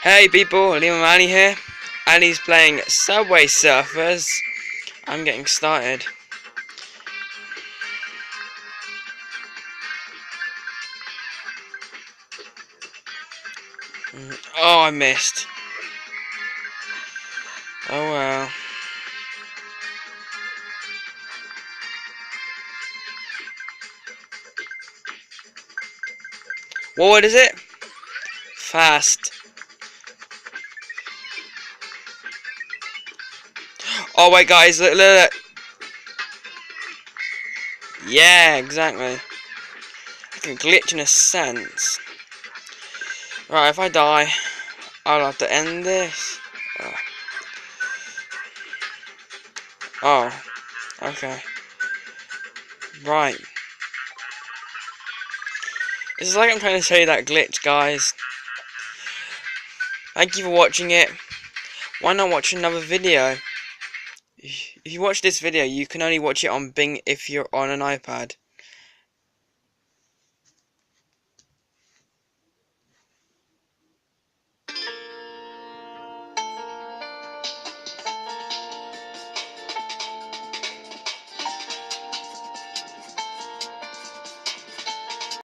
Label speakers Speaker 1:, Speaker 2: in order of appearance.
Speaker 1: Hey people, Liam and Ali here. Ali's playing Subway Surfers. I'm getting started. Oh, I missed. Oh well. What is it? Fast. Oh wait guys, look. Yeah, exactly. Like a glitch in a sense. Right, if I die, I'll have to end this. Oh, okay. Right. This is like I'm trying to show you that glitch, guys. Thank you for watching it. Why not watch another video? If you watch this video, you can only watch it on Bing if you're on an iPad.